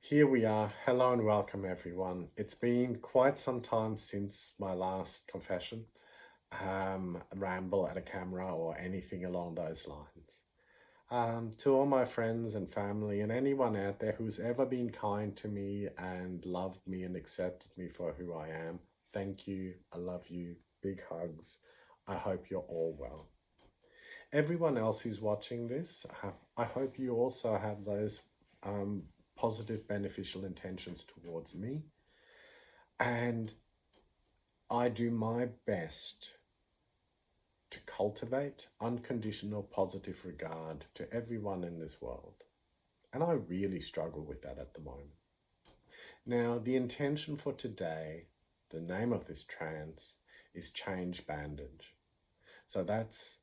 Here we are. Hello and welcome, everyone. It's been quite some time since my last confession, ramble at a camera, or anything along those lines. To all my friends and family and anyone out there who's ever been kind to me and loved me and accepted me for who I am, thank you. I love you. Big hugs. I hope you're all well. Everyone else who's watching this, I hope you also have those positive, beneficial intentions towards me. And I do my best to cultivate unconditional positive regard to everyone in this world. And I really struggle with that at the moment. Now, the intention for today, the name of this trance, is Change Bandage. So that's,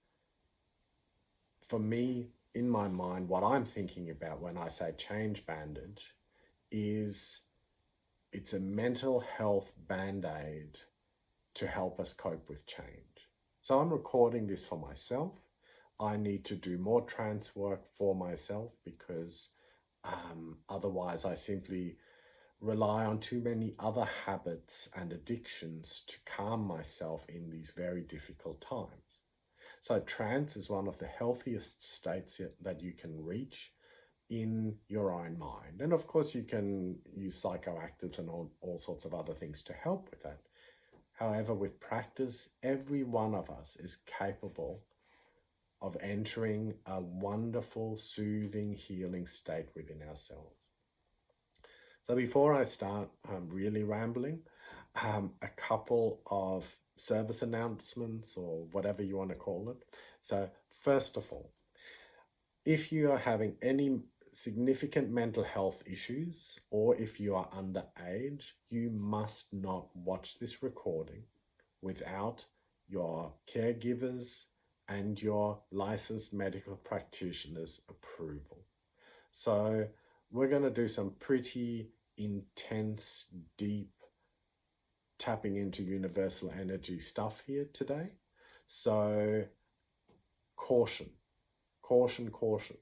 for me, in my mind, what I'm thinking about when I say Change Bandage is it's a mental health band-aid to help us cope with change. So I'm recording this for myself. I need to do more trance work for myself because otherwise I simply rely on too many other habits and addictions to calm myself in these very difficult times. So trance is one of the healthiest states that you can reach in your own mind. And of course you can use psychoactives and all sorts of other things to help with that. However, with practice, every one of us is capable of entering a wonderful, soothing, healing state within ourselves. So before I start really rambling, a couple of service announcements, or whatever you want to call it. So first of all, if you are having any significant mental health issues, or if you are underage, you must not watch this recording without your caregivers and your licensed medical practitioner's approval. So we're going to do some pretty intense, deep, tapping into universal energy stuff here today. So caution, caution, caution.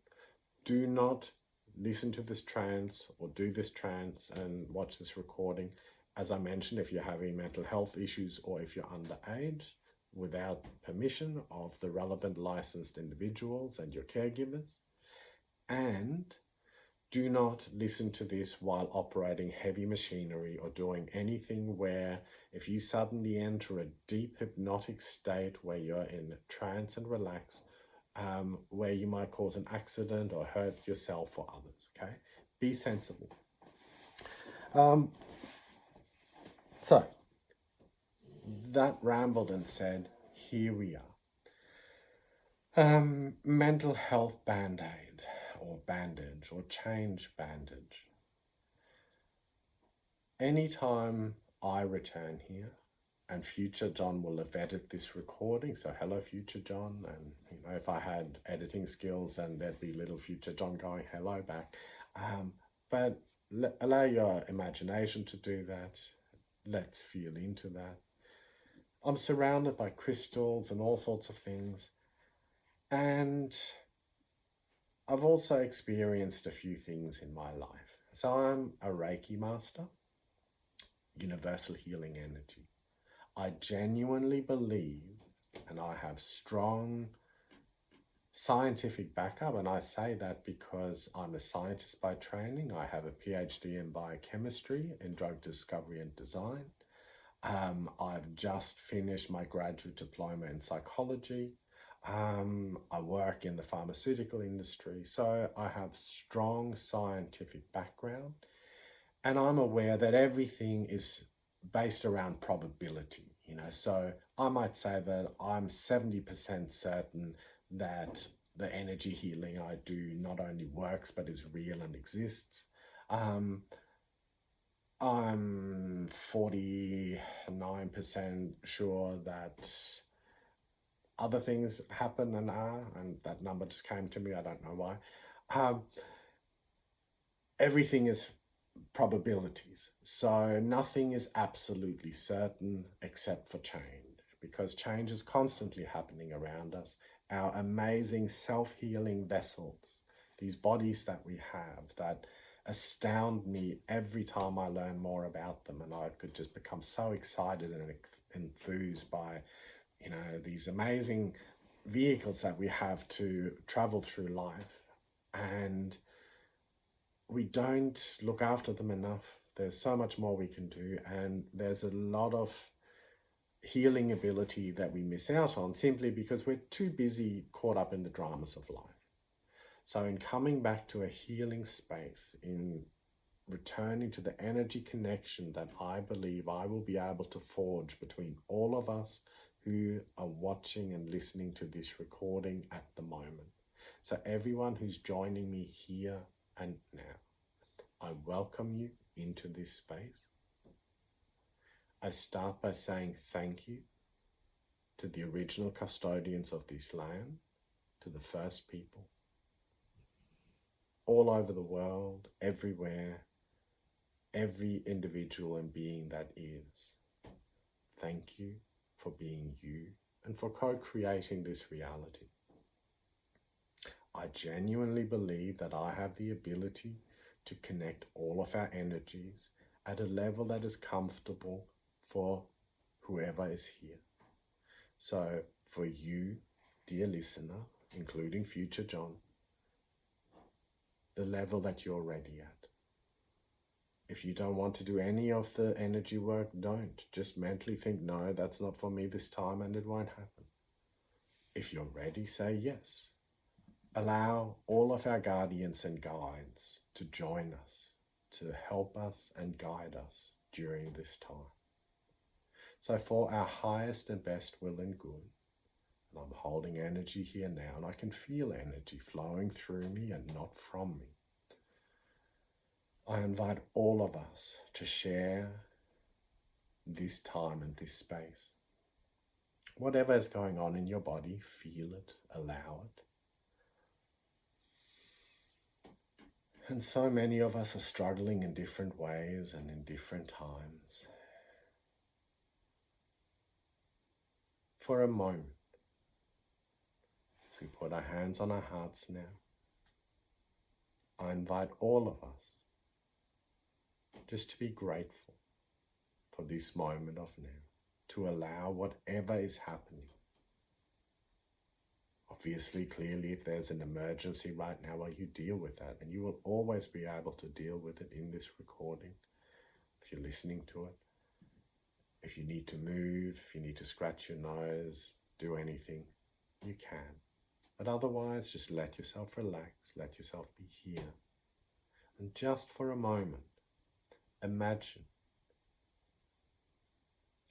Do not listen to this trance or do this trance and watch this recording, as I mentioned, if you're having mental health issues or if you're underage, without permission of the relevant licensed individuals and your caregivers. And do not listen to this while operating heavy machinery or doing anything where if you suddenly enter a deep hypnotic state where you're in trance and relax, where you might cause an accident or hurt yourself or others, okay? Be sensible. So, that rambled and said, here we are. Mental health band-aid, or bandage, or change bandage. Anytime I return here, and future John will have edited this recording, so hello future John, and if I had editing skills, then there'd be little future John going hello back. But allow your imagination to do that. Let's feel into that. I'm surrounded by crystals and all sorts of things, and I've also experienced a few things in my life. So I'm a Reiki master, universal healing energy. I genuinely believe, and I have strong scientific backup, and I say that because I'm a scientist by training. I have a PhD in biochemistry, in drug discovery and design. I've just finished my graduate diploma in psychology. I work in the pharmaceutical industry, so I have strong scientific background, and I'm aware that everything is based around probability, so I might say that I'm 70% certain that the energy healing I do not only works but is real and exists. I'm 49% sure that other things happen and are, and that number just came to me, I don't know why. Everything is probabilities. So nothing is absolutely certain except for change, because change is constantly happening around us. Our amazing self-healing vessels, these bodies that we have that astound me every time I learn more about them, and I could just become so excited and enthused by, these amazing vehicles that we have to travel through life, and we don't look after them enough. There's so much more we can do, and there's a lot of healing ability that we miss out on simply because we're too busy caught up in the dramas of life. So in coming back to a healing space, in returning to the energy connection that I believe I will be able to forge between all of us who are watching and listening to this recording at the moment. So everyone who's joining me here and now, I welcome you into this space. I start by saying thank you to the original custodians of this land, to the first people, all over the world, everywhere, every individual and being that is. Thank you for being you and for co-creating this reality. I genuinely believe that I have the ability to connect all of our energies at a level that is comfortable for whoever is here. So for you, dear listener, including future John, the level that you're ready at. If you don't want to do any of the energy work, don't. Just mentally think, no, that's not for me this time, and it won't happen. If you're ready, say yes. Allow all of our guardians and guides to join us, to help us and guide us during this time. So for our highest and best will and good, and I'm holding energy here now, and I can feel energy flowing through me and not from me. I invite all of us to share this time and this space. Whatever is going on in your body, feel it, allow it. And so many of us are struggling in different ways and in different times. For a moment, as we put our hands on our hearts now, I invite all of us just to be grateful for this moment of now, to allow whatever is happening. Obviously, clearly, if there's an emergency right now, well, you deal with that, and you will always be able to deal with it in this recording, if you're listening to it. If you need to move, if you need to scratch your nose, do anything, you can. But otherwise, just let yourself relax, let yourself be here. And just for a moment, imagine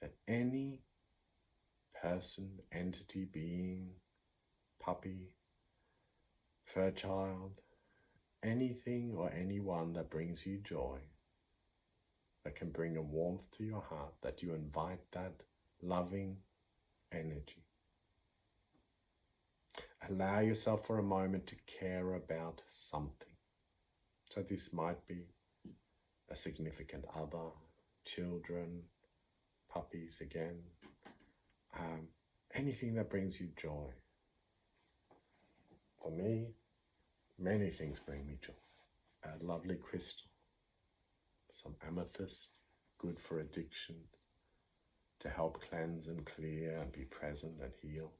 that any person, entity, being, puppy, fur child, anything or anyone that brings you joy, that can bring a warmth to your heart, that you invite that loving energy. Allow yourself for a moment to care about something. So this might be a significant other, children, puppies again, anything that brings you joy. For me, many things bring me joy. A lovely crystal, some amethyst, good for addictions, to help cleanse and clear and be present and heal.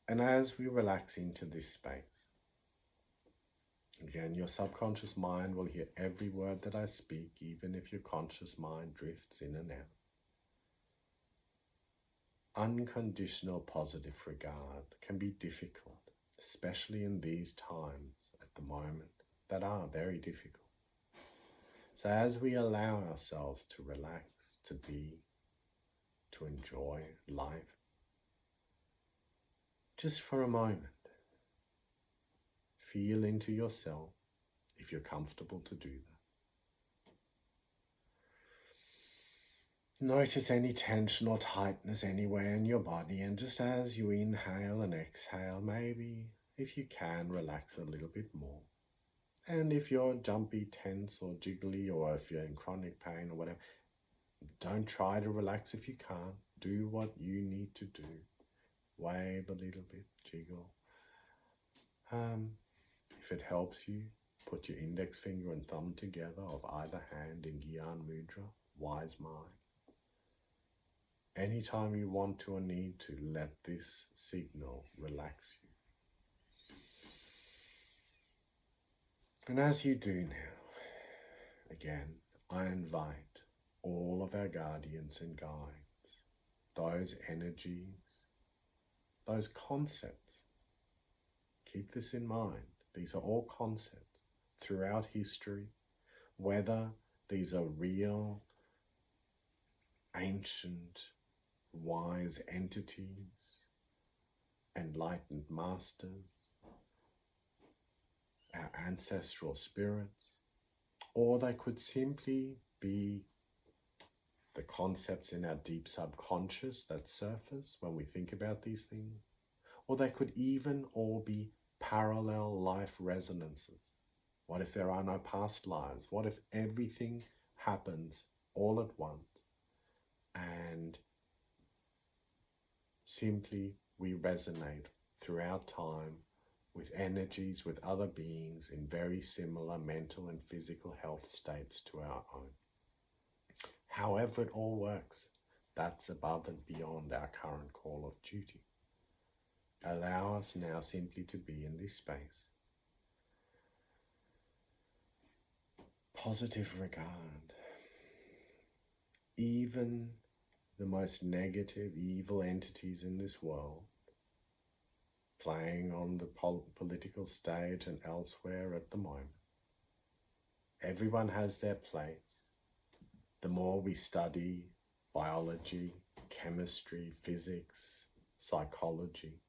And as we relax into this space, again, your subconscious mind will hear every word that I speak, even if your conscious mind drifts in and out. Unconditional positive regard can be difficult, especially in these times at the moment that are very difficult. So as we allow ourselves to relax, to be, to enjoy life, just for a moment, feel into yourself if you're comfortable to do that. Notice any tension or tightness anywhere in your body, and just as you inhale and exhale, maybe, if you can, relax a little bit more. And if you're jumpy, tense or jiggly, or if you're in chronic pain or whatever, don't try to relax if you can't. Do what you need to do. Wave a little bit, jiggle. If it helps you, put your index finger and thumb together of either hand in Gyan Mudra, wise mind. Anytime you want to or need to, let this signal relax you. And as you do now, again, I invite all of our guardians and guides, those energies, those concepts. Keep this in mind. These are all concepts throughout history, whether these are real, ancient, wise entities, enlightened masters, our ancestral spirits, or they could simply be the concepts in our deep subconscious that surface when we think about these things, or they could even all be parallel life resonances. What if there are no past lives? What if everything happens all at once and simply we resonate throughout time with energies, with other beings in very similar mental and physical health states to our own? However it all works, that's above and beyond our current call of duty. Allow us now simply to be in this space. Positive regard. Even the most negative, evil entities in this world, playing on the political stage and elsewhere at the moment, everyone has their place. The more we study biology, chemistry, physics, psychology,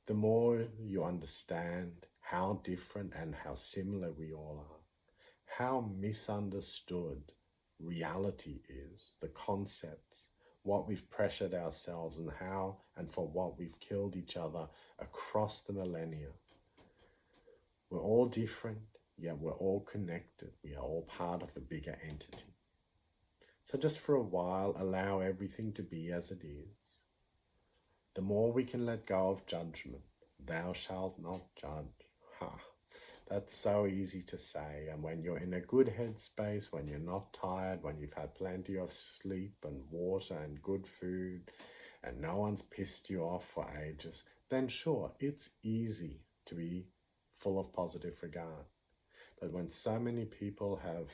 the more you understand how different and how similar we all are, how misunderstood reality is, the concepts, what we've pressured ourselves and how and for what we've killed each other across the millennia. We're all different, yet we're all connected. We are all part of a bigger entity. So just for a while, allow everything to be as it is. The more we can let go of judgment, thou shalt not judge. That's so easy to say. And when you're in a good headspace, when you're not tired, when you've had plenty of sleep and water and good food, and no one's pissed you off for ages, then sure, it's easy to be full of positive regard. But when so many people have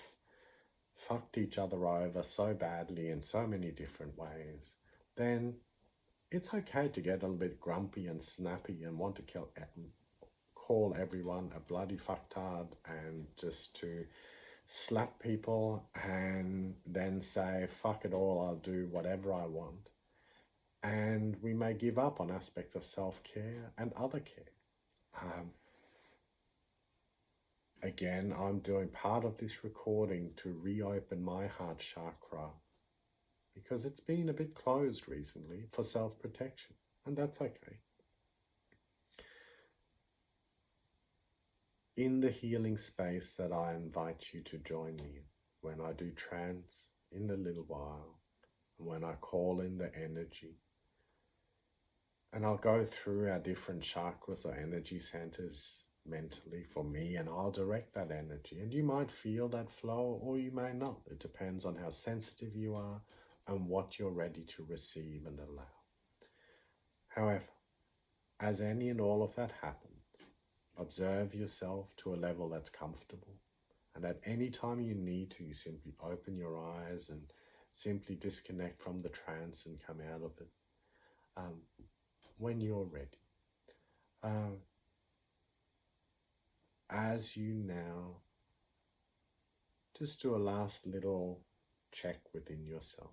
fucked each other over so badly in so many different ways, then it's okay to get a little bit grumpy and snappy and want to call everyone a bloody fucktard and just to slap people and then say, fuck it all, I'll do whatever I want. And we may give up on aspects of self-care and other care. Again, I'm doing part of this recording to reopen my heart chakra because it's been a bit closed recently for self-protection, and that's okay. In the healing space that I invite you to join me in, when I do trance in a little while, and when I call in the energy, and I'll go through our different chakras or energy centers mentally for me, and I'll direct that energy. And you might feel that flow or you may not. It depends on how sensitive you are and what you're ready to receive and allow. However, as any and all of that happens, observe yourself to a level that's comfortable. And at any time you need to, you simply open your eyes and simply disconnect from the trance and come out of it when you're ready. As you now just do a last little check within yourself.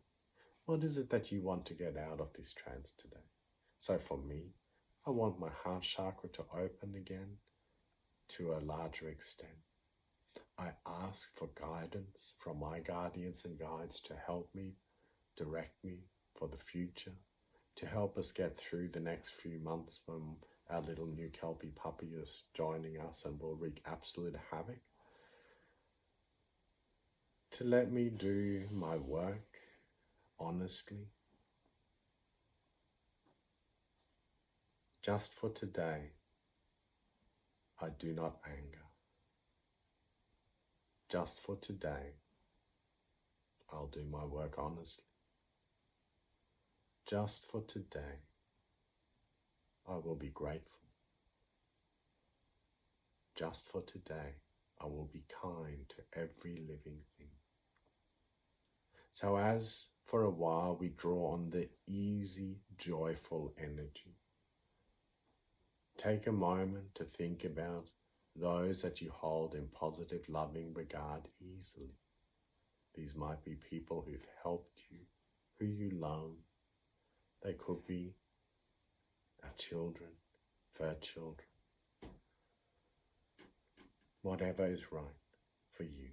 What is it that you want to get out of this trance today? So for me, I want my heart chakra to open again to a larger extent. I ask for guidance from my guardians and guides to help me, direct me for the future, to help us get through the next few months when our little new Kelpie puppy is joining us and will wreak absolute havoc. To let me do my work honestly, just for today. I do not anger. Just for today, I'll do my work honestly. Just for today, I will be grateful. Just for today, I will be kind to every living thing. So as for a while we draw on the easy, joyful energy, take a moment to think about those that you hold in positive, loving regard easily. These might be people who've helped you, who you love. They could be our children, fur children. Whatever is right for you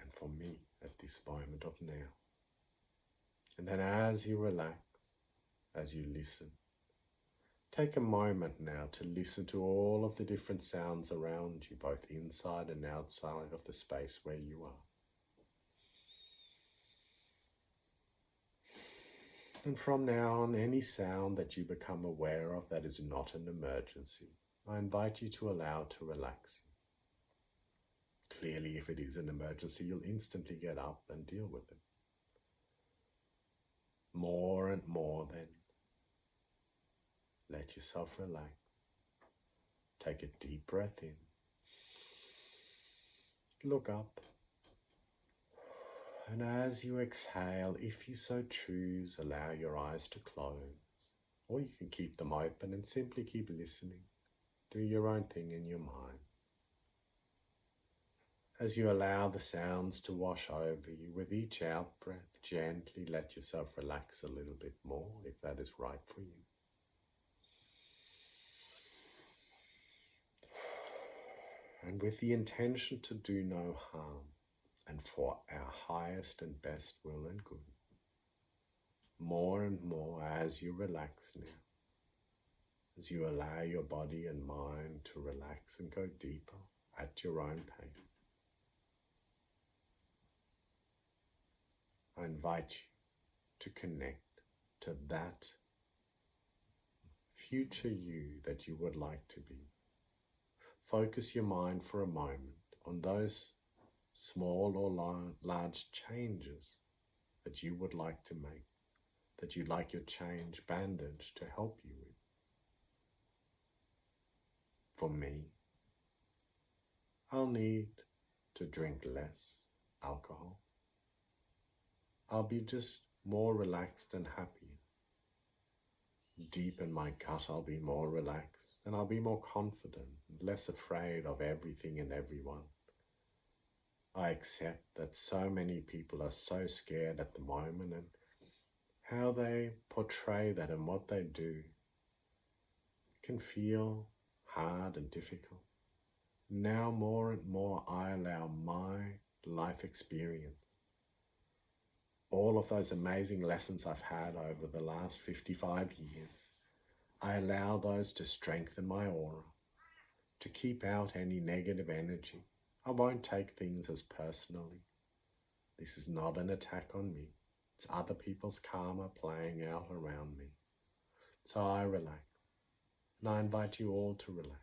and for me at this moment of now. And then as you relax, as you listen, take a moment now to listen to all of the different sounds around you, both inside and outside of the space where you are. And from now on, any sound that you become aware of that is not an emergency, I invite you to allow to relax you. Clearly, if it is an emergency, you'll instantly get up and deal with it. More and more then, let yourself relax. Take a deep breath in. Look up. And as you exhale, if you so choose, allow your eyes to close. Or you can keep them open and simply keep listening. Do your own thing in your mind. As you allow the sounds to wash over you, with each out-breath, gently let yourself relax a little bit more, if that is right for you. And with the intention to do no harm, and for our highest and best will and good, more and more as you relax now, as you allow your body and mind to relax and go deeper at your own pace, I invite you to connect to that future you that you would like to be. Focus your mind for a moment on those small or large changes that you would like to make, that you'd like your change bandage to help you with. For me, I'll need to drink less alcohol. I'll be just more relaxed and happier. Deep in my gut, I'll be more relaxed and I'll be more confident, less afraid of everything and everyone. I accept that so many people are so scared at the moment, and how they portray that and what they do can feel hard and difficult. Now more and more I allow my life experience, all of those amazing lessons I've had over the last 55 years, I allow those to strengthen my aura, to keep out any negative energy. I won't take things as personally. This is not an attack on me. It's other people's karma playing out around me. So I relax, and I invite you all to relax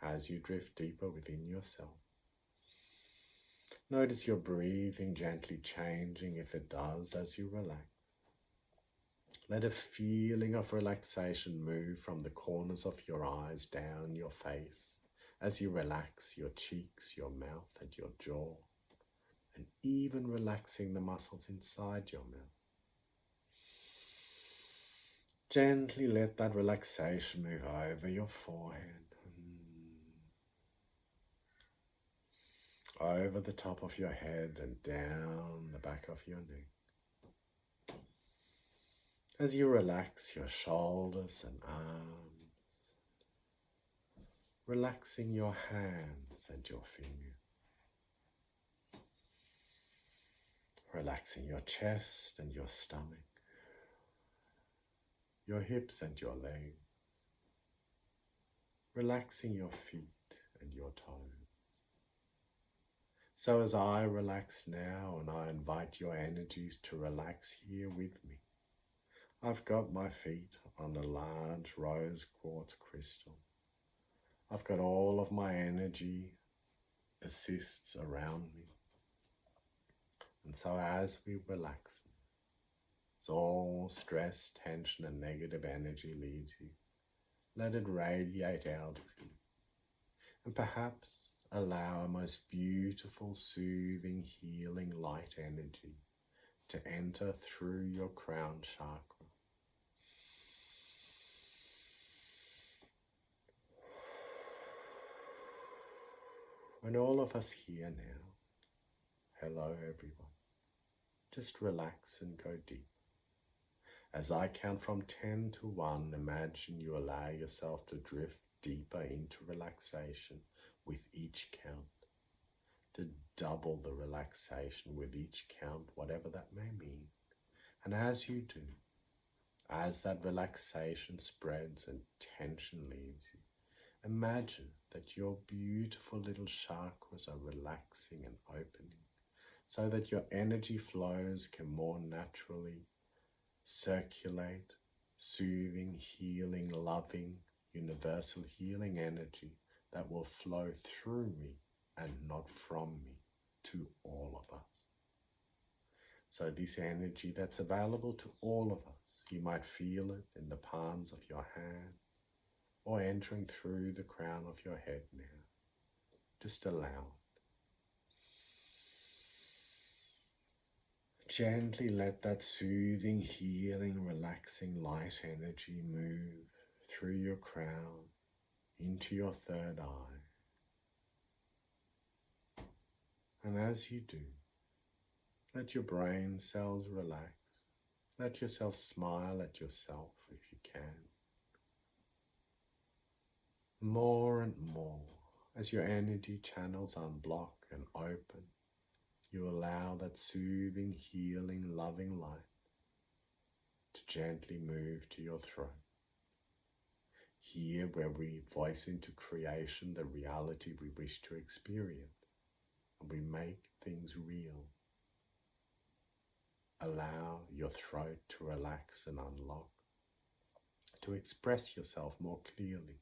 as you drift deeper within yourself. Notice your breathing gently changing if it does as you relax. Let a feeling of relaxation move from the corners of your eyes down your face as you relax your cheeks, your mouth and your jaw, and even relaxing the muscles inside your mouth. Gently let that relaxation move over your forehead, over the top of your head and down the back of your neck. As you relax your shoulders and arms, relaxing your hands and your fingers, relaxing your chest and your stomach, your hips and your legs, relaxing your feet and your toes. So as I relax now and I invite your energies to relax here with me, I've got my feet on a large rose quartz crystal. I've got all of my energy assists around me. And so as we relax, as all stress, tension and negative energy leaves you, let it radiate out of you. And perhaps allow a most beautiful, soothing, healing light energy to enter through your crown chakra. And all of us here now, hello everyone, just relax and go deep. As I count from 10 to 1, imagine you allow yourself to drift deeper into relaxation with each count, to double the relaxation with each count, whatever that may mean. And as you do, as that relaxation spreads and tension leaves you, imagine that your beautiful little chakras are relaxing and opening so that your energy flows can more naturally circulate, soothing, healing, loving, universal healing energy that will flow through me and not from me to all of us. So this energy that's available to all of us, you might feel it in the palms of your hands or entering through the crown of your head now. Just allow it. Gently let that soothing, healing, relaxing light energy move through your crown into your third eye. And as you do, let your brain cells relax. Let yourself smile at yourself if you can. More and more, as your energy channels unblock and open, you allow that soothing, healing, loving light to gently move to your throat. Here where we voice into creation the reality we wish to experience, and we make things real. Allow your throat to relax and unlock, to express yourself more clearly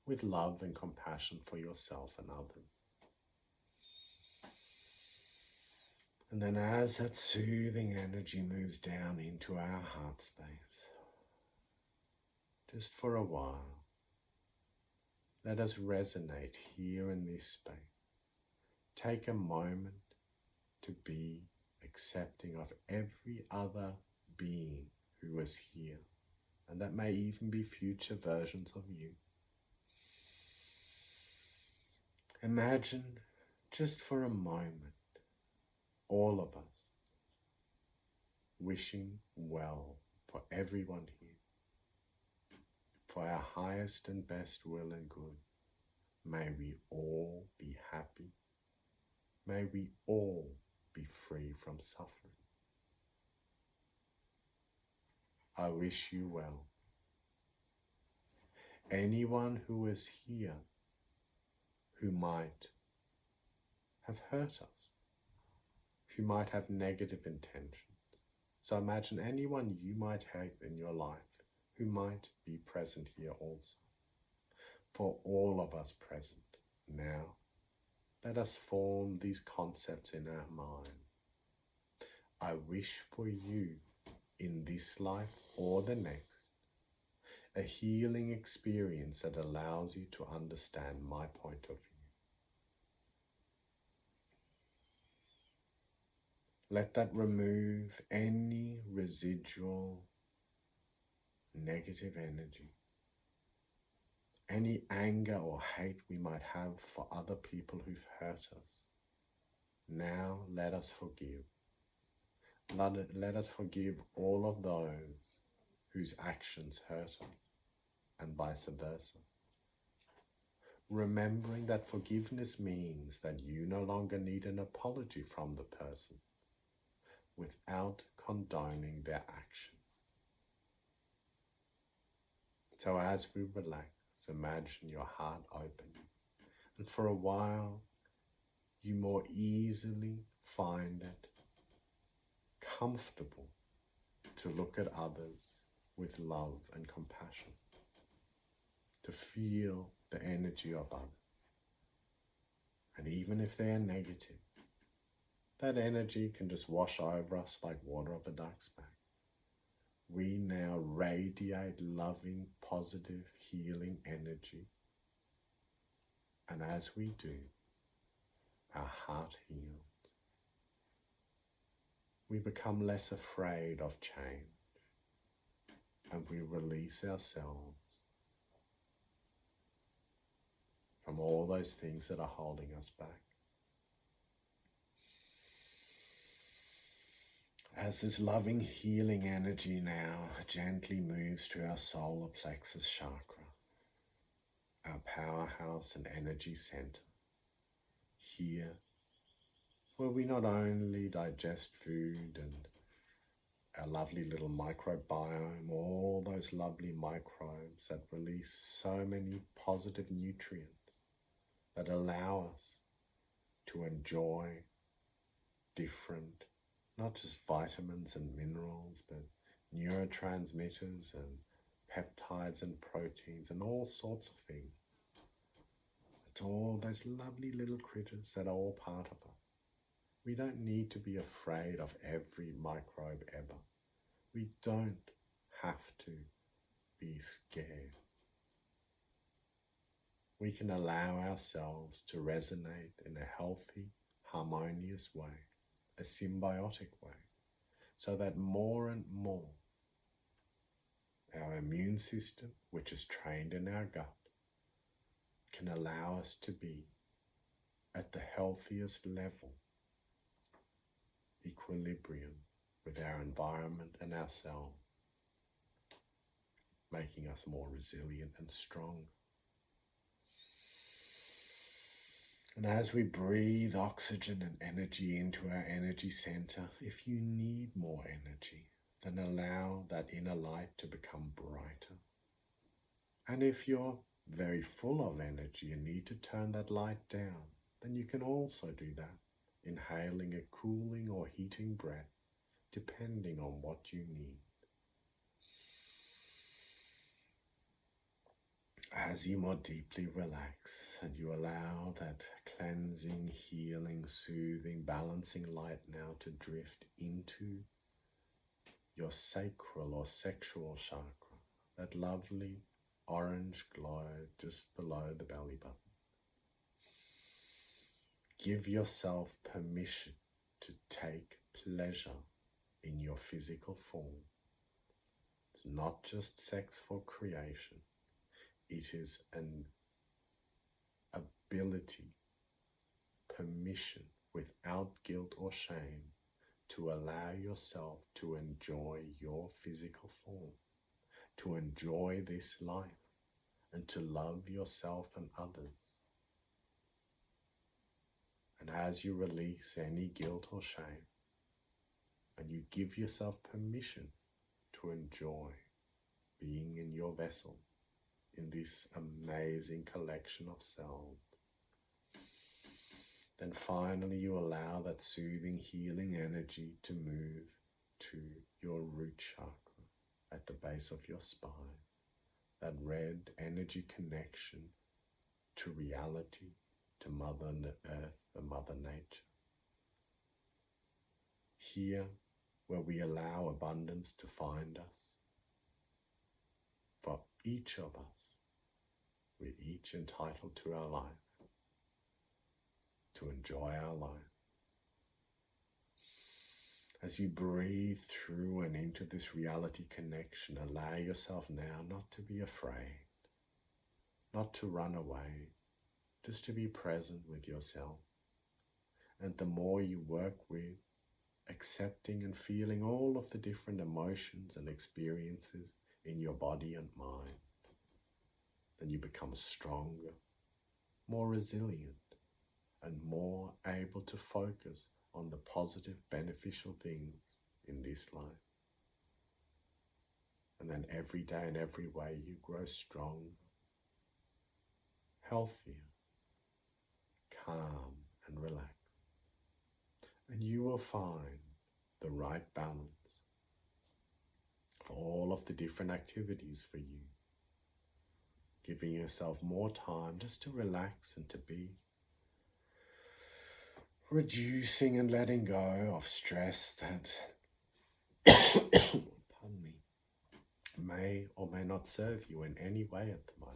with love and compassion for yourself and others. And then as that soothing energy moves down into our heart space, just for a while, let us resonate here in this space. Take a moment to be accepting of every other being who is here, and that may even be future versions of you. Imagine, just for a moment, all of us wishing well for everyone here, for our highest and best will and good. May we all be happy. May we all be free from suffering. I wish you well. Anyone who is here who might have hurt us, who might have negative intentions. So imagine anyone you might have in your life who might be present here also. For all of us present now, let us form these concepts in our mind. I wish for you in this life or the next, a healing experience that allows you to understand my point of view. Let that remove any residual negative energy, any anger or hate we might have for other people who've hurt us. Now let us forgive. Let us forgive all of those whose actions hurt us, and vice versa. Remembering that forgiveness means that you no longer need an apology from the person without condoning their action. So as we relax, imagine your heart opening, and for a while you more easily find it comfortable to look at others with love and compassion, to feel the energy of others. And even if they're negative, that energy can just wash over us like water off a duck's back. We now radiate loving, positive, healing energy. And as we do, our heart heals. We become less afraid of change, and we release ourselves from all those things that are holding us back. As this loving, healing energy now gently moves to our solar plexus chakra, our powerhouse and energy center, here where we not only digest food and our lovely little microbiome, all those lovely microbes that release so many positive nutrients that allow us to enjoy different, not just vitamins and minerals, but neurotransmitters and peptides and proteins and all sorts of things. It's all those lovely little critters that are all part of us. We don't need to be afraid of every microbe ever. We don't have to be scared. We can allow ourselves to resonate in a healthy, harmonious way, a symbiotic way, so that more and more our immune system, which is trained in our gut, can allow us to be at the healthiest level, equilibrium with our environment and ourselves, making us more resilient and strong. And as we breathe oxygen and energy into our energy center, if you need more energy, then allow that inner light to become brighter. And if you're very full of energy and need to turn that light down, then you can also do that, inhaling a cooling or heating breath, depending on what you need. As you more deeply relax and you allow that cleansing, healing, soothing, balancing light now to drift into your sacral or sexual chakra, that lovely orange glow just below the belly button. Give yourself permission to take pleasure in your physical form. It's not just sex for creation. It is an ability, permission, without guilt or shame, to allow yourself to enjoy your physical form, to enjoy this life, and to love yourself and others. And as you release any guilt or shame, and you give yourself permission to enjoy being in your vessel, in this amazing collection of cells, then finally you allow that soothing, healing energy to move to your root chakra at the base of your spine, that red energy connection to reality, to Mother Earth and Mother Nature. Here, where we allow abundance to find us, for each of us, we're each entitled to our life, to enjoy our life. As you breathe through and into this reality connection, allow yourself now not to be afraid, not to run away, just to be present with yourself. And the more you work with accepting and feeling all of the different emotions and experiences in your body and mind, then you become stronger, more resilient, and more able to focus on the positive, beneficial things in this life. And then every day and every way you grow stronger, healthier, calm and relaxed. And you will find the right balance for all of the different activities for you. giving yourself more time just to relax and to be. Reducing and letting go of stress that pardon me, may or may not serve you in any way at the moment.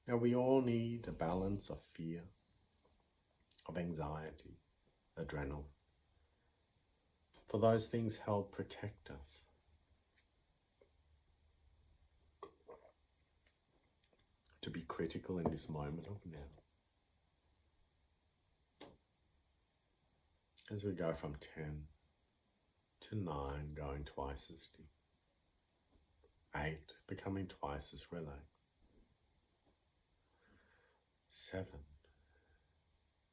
Now, we all need a balance of fear, of anxiety, adrenaline. For those things help protect us. To be critical in this moment of now. As we go from 10 to 9, going twice as deep. 8, becoming twice as relaxed. 7,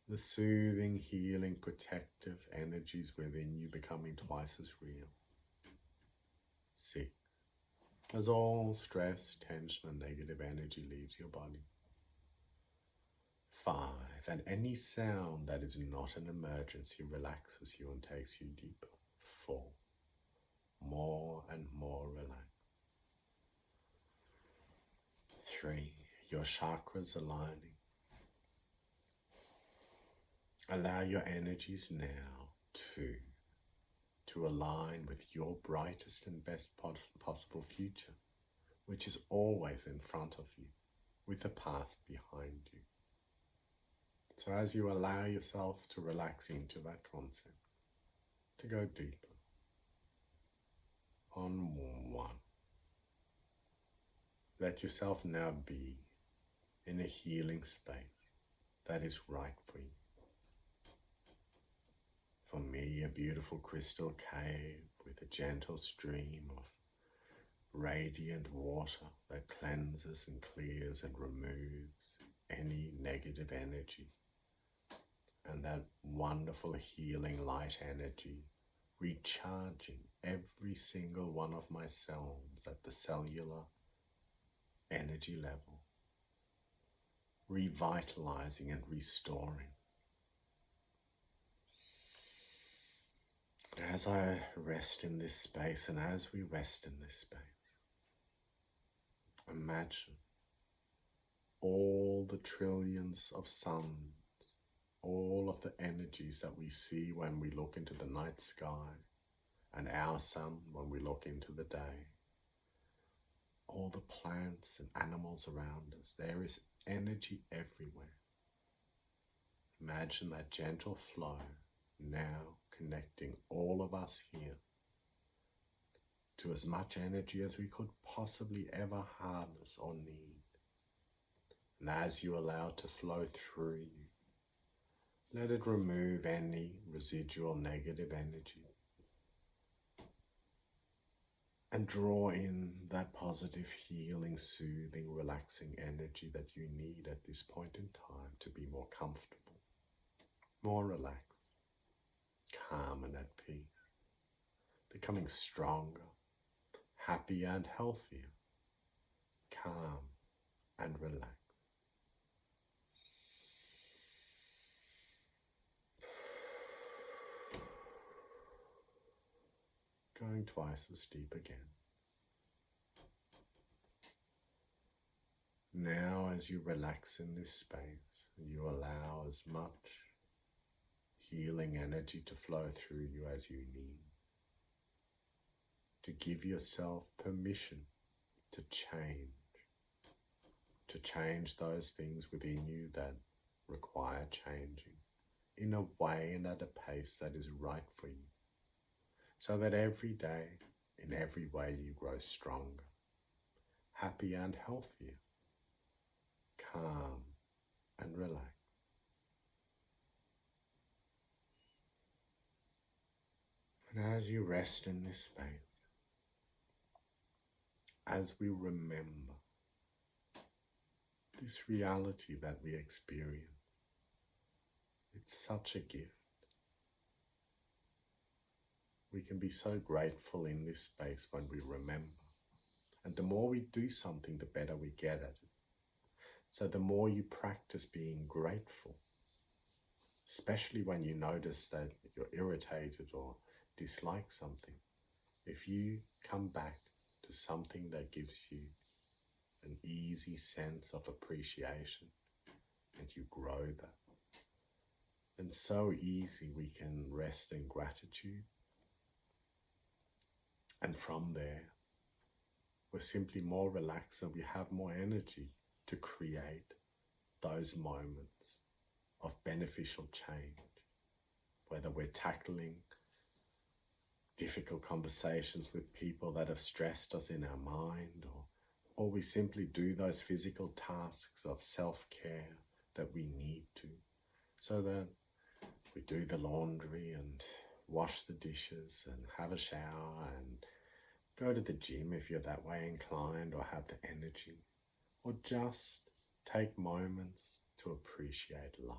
the soothing, healing, protective energies within you becoming twice as real. 6, as all stress, tension and negative energy leaves your body. 5, and any sound that is not an emergency relaxes you and takes you deeper. 4, more and more relaxed. 3, your chakras aligning. Allow your energies now to align with your brightest and best possible future, which is always in front of you, with the past behind you. So as you allow yourself to relax into that concept, to go deeper, on 1, let yourself now be in a healing space that is right for you. For me, a beautiful crystal cave with a gentle stream of radiant water that cleanses and clears and removes any negative energy. And that wonderful healing light energy recharging every single one of my cells at the cellular energy level, revitalizing and restoring. As I rest in this space, and as we rest in this space, imagine all the trillions of suns, all of the energies that we see when we look into the night sky, and our sun when we look into the day. All the plants and animals around us, there is energy everywhere. Imagine that gentle flow now connecting all of us here to as much energy as we could possibly ever harness or need. And as you allow it to flow through you, let it remove any residual negative energy and draw in that positive, healing, soothing, relaxing energy that you need at this point in time to be more comfortable, more relaxed, calm and at peace, becoming stronger, happier and healthier, calm and relaxed. Going twice as deep again. Now as you relax in this space, you allow as much healing energy to flow through you as you need, to give yourself permission to change those things within you that require changing in a way and at a pace that is right for you, so that every day, in every way, you grow stronger, happier and healthier, calm and relaxed. And as you rest in this space, as we remember this reality that we experience, it's such a gift. We can be so grateful in this space when we remember. And the more we do something, the better we get at it. So the more you practice being grateful, especially when you notice that you're irritated or dislike something, if you come back to something that gives you an easy sense of appreciation, and you grow that. And so easy we can rest in gratitude. And from there, we're simply more relaxed and we have more energy to create those moments of beneficial change, whether we're tackling difficult conversations with people that have stressed us in our mind, or we simply do those physical tasks of self-care that we need to, so that we do the laundry and wash the dishes and have a shower and go to the gym if you're that way inclined or have the energy, or just take moments to appreciate life.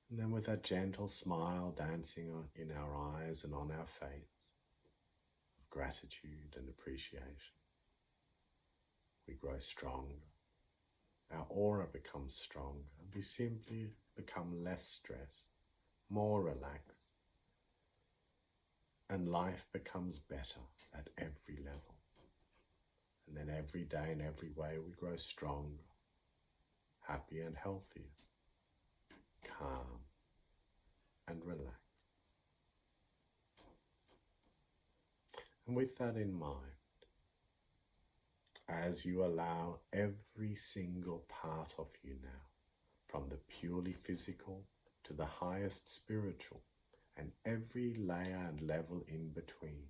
And then with that gentle smile dancing in our eyes and on our face of gratitude and appreciation, we grow stronger. Our aura becomes stronger. We simply become less stressed, more relaxed, and life becomes better at every level. And then every day in every way we grow stronger, happier and healthier, calm and relaxed. And with that in mind, as you allow every single part of you now, from the purely physical to the highest spiritual, and every layer and level in between,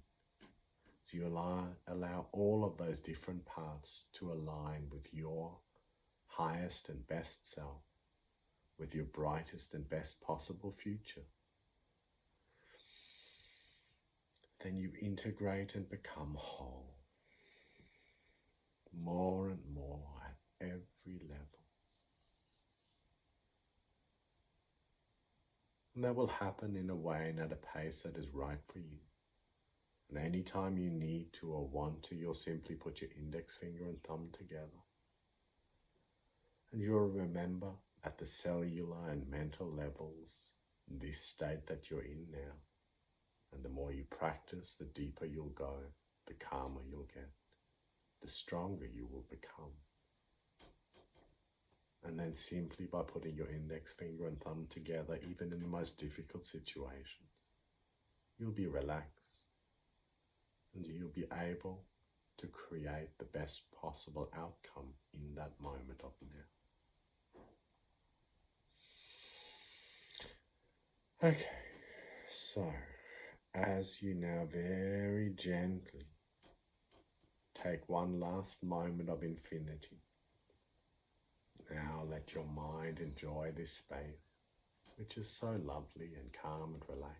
so you allow all of those different parts to align with your highest and best self, with your brightest and best possible future. Then you integrate and become whole, more and more at every level. And that will happen in a way and at a pace that is right for you. And anytime you need to or want to, you'll simply put your index finger and thumb together. And you'll remember at the cellular and mental levels, this state that you're in now. And the more you practice, the deeper you'll go, the calmer you'll get, the stronger you will become. And then simply by putting your index finger and thumb together, even in the most difficult situations, you'll be relaxed and you'll be able to create the best possible outcome in that moment of now. Okay, so as you now very gently take one last moment of infinity, now let your mind enjoy this space, which is so lovely and calm and relaxed.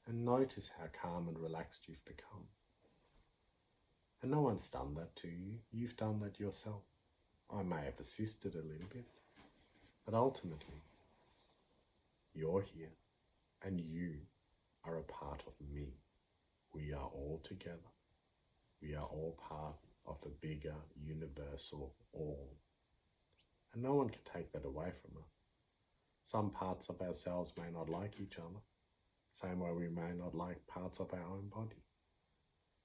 And notice how calm and relaxed you've become. And no one's done that to you. You've done that yourself. I may have assisted a little bit, but ultimately, you're here and you are a part of me. We are all together. We are all part of the bigger, universal all. And no one can take that away from us. Some parts of ourselves may not like each other, same way we may not like parts of our own body.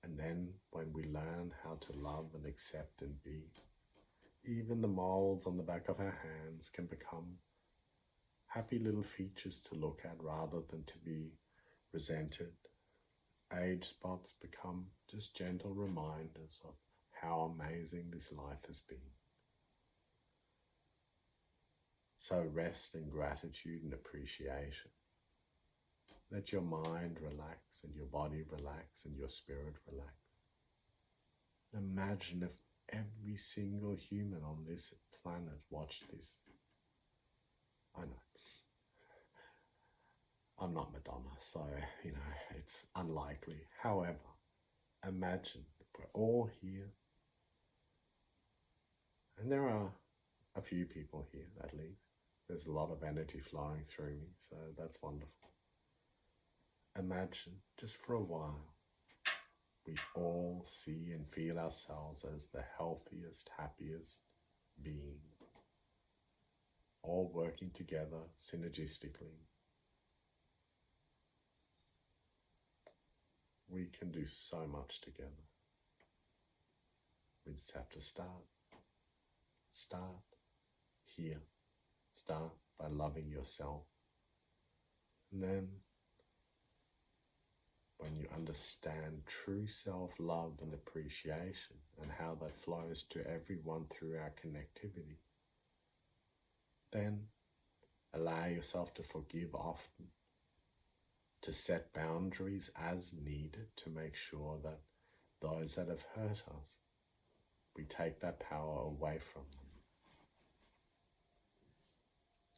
And then when we learn how to love and accept and be, even the moles on the back of our hands can become happy little features to look at rather than to be resented. Age spots become just gentle reminders of how amazing this life has been. So rest in gratitude and appreciation. Let your mind relax and your body relax and your spirit relax. Imagine if every single human on this planet watched this. I know. I'm not Madonna, so, it's unlikely. However, imagine if we're all here, and there are a few people here at least. There's a lot of energy flowing through me, so that's wonderful. Imagine, just for a while, we all see and feel ourselves as the healthiest, happiest beings, all working together synergistically. We can do so much together. We just have to start. Start here. Start by loving yourself. And then, when you understand true self-love and appreciation and how that flows to everyone through our connectivity, then allow yourself to forgive often, to set boundaries as needed to make sure that those that have hurt us, we take that power away from them.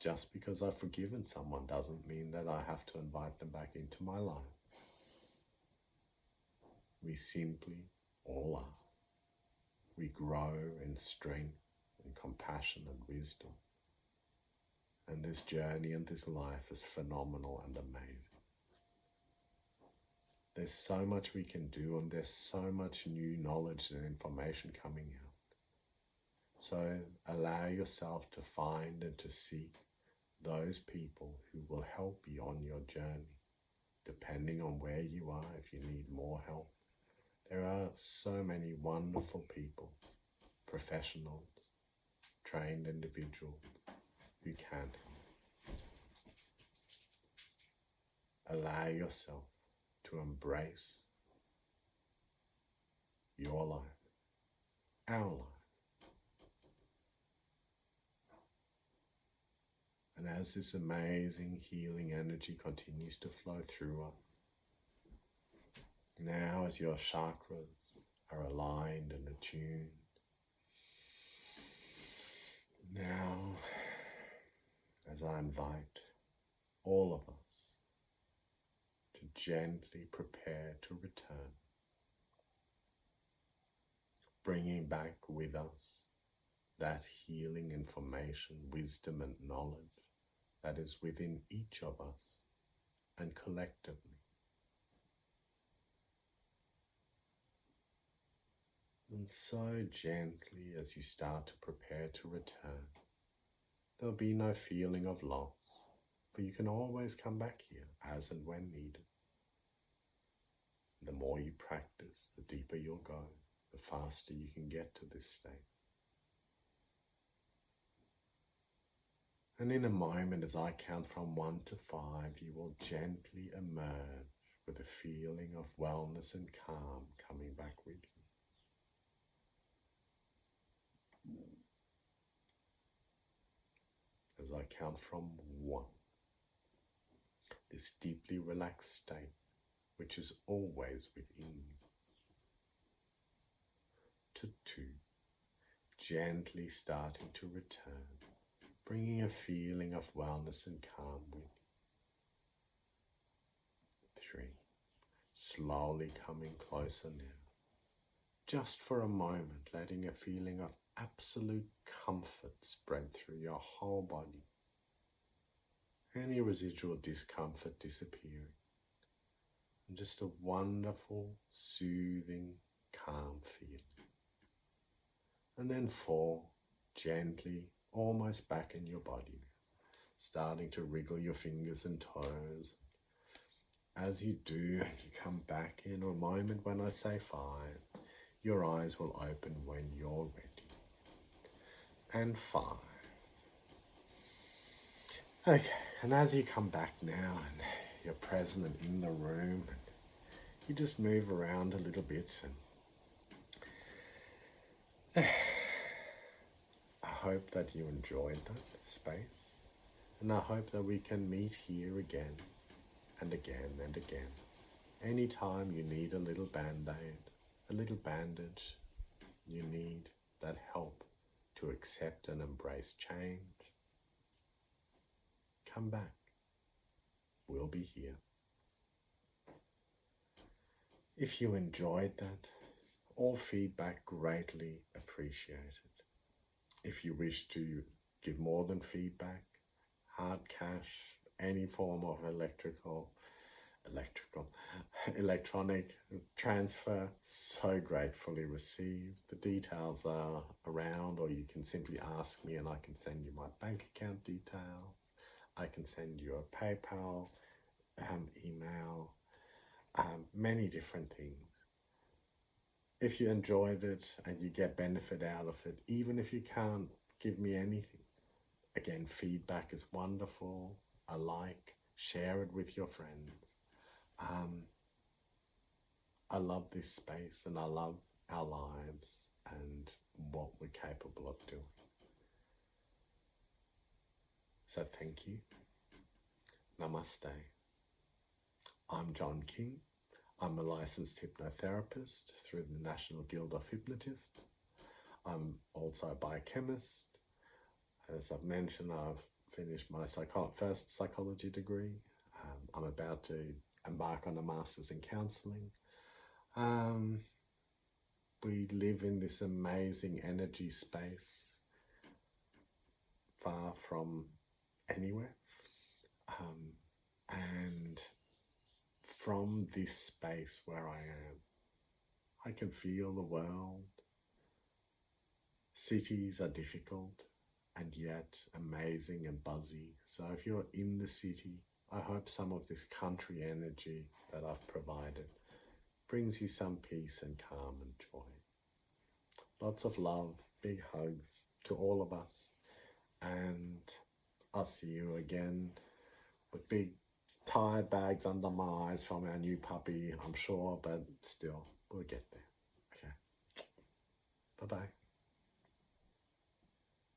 Just because I've forgiven someone doesn't mean that I have to invite them back into my life. We simply all are. We grow in strength and compassion and wisdom. And this journey and this life is phenomenal and amazing. There's so much we can do, and there's so much new knowledge and information coming out. So allow yourself to find and to seek those people who will help you on your journey, depending on where you are. If you need more help, there are so many wonderful people, professionals, trained individuals who can help. Allow yourself to embrace your life, our life. And as this amazing healing energy continues to flow through us, now as your chakras are aligned and attuned, now as I invite all of us to gently prepare to return, bringing back with us that healing information, wisdom and knowledge that is within each of us and collectively. And so gently as you start to prepare to return, there'll be no feeling of loss, for you can always come back here as and when needed. The more you practice, the deeper you'll go, the faster you can get to this state. And in a moment, as I count from 1 to 5, you will gently emerge with a feeling of wellness and calm coming back with you. As I count from 1, this deeply relaxed state, which is always within you, to 2, gently starting to return, bringing a feeling of wellness and calm with you. 3, slowly coming closer now, just for a moment, letting a feeling of absolute comfort spread through your whole body. Any residual discomfort disappearing. And just a wonderful, soothing, calm feeling. And then 4, gently, almost back in your body now, starting to wriggle your fingers and toes. As you do, you come back in a moment when I say 5. Your eyes will open when you're ready. And 5. Okay, and as you come back now and you're present and in the room, and you just move around a little bit, and I hope that you enjoyed that space, and I hope that we can meet here again and again and again. Anytime you need a little band-aid, a little bandage, you need that help to accept and embrace change, come back. We'll be here. If you enjoyed that, all feedback greatly appreciated. If you wish to give more than feedback, hard cash, any form of electronic transfer, so gratefully received. The details are around, or you can simply ask me and I can send you my bank account details. I can send you a PayPal email, many different things. if you enjoyed it and you get benefit out of it, even if you can't give me anything, again, feedback is wonderful. A like, share it with your friends. I love this space and I love our lives and what we're capable of doing. So thank you. Namaste. I'm John King. I'm a licensed hypnotherapist through the National Guild of Hypnotists. I'm also a biochemist. As I've mentioned, I've finished my first psychology degree. I'm about to embark on a master's in counselling. We live in this amazing energy space, far from anywhere. And from this space where I am, I can feel the world. Cities are difficult and yet amazing and buzzy. So if you're in the city, I hope some of this country energy that I've provided brings you some peace and calm and joy. Lots of love, big hugs to all of us. And I'll see you again with big tired bags under my eyes from our new puppy, I'm sure, but still, we'll get there. Okay. Bye-bye.